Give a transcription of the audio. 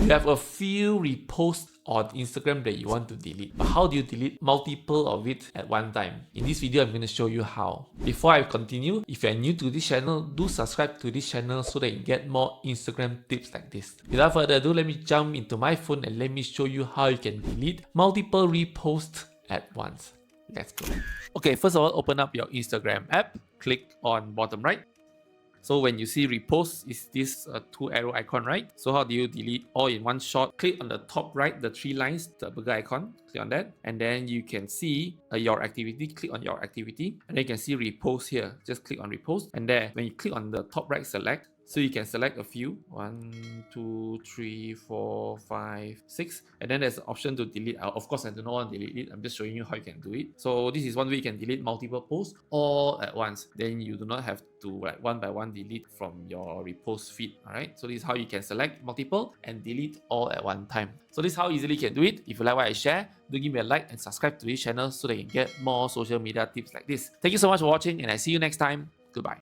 You have a few reposts on Instagram that you want to delete, but how do you delete multiple of it at one time? In this video, I'm going to show you how. Before I continue, if you're new to this channel, do subscribe to this channel so that you get more Instagram tips like this. Without further ado, let me jump into my phone and let me show you how you can delete multiple reposts at once. Let's go. Okay, first of all, open up your Instagram app, click on bottom right. So when you see repost, is this two arrow icon, right? So how do you delete all in one shot? Click on the top right, the three lines, the burger icon, click on that. And then you can see your activity, click on your activity. And then you can see repost here, just click on repost. And there, when you click on the top right, select. So you can select a few, 1, 2, 3, 4, 5, 6, and then there's an option to delete. Of course, I do not want to delete it. I'm just showing you how you can do it. So this is one way you can delete multiple posts all at once. Then you do not have to like one by one delete from your repost feed. All right. So this is how you can select multiple and delete all at one time. So this is how easily you can do it. If you like what I share, do give me a like and subscribe to this channel so that you can get more social media tips like this. Thank you so much for watching, and I see you next time. Goodbye.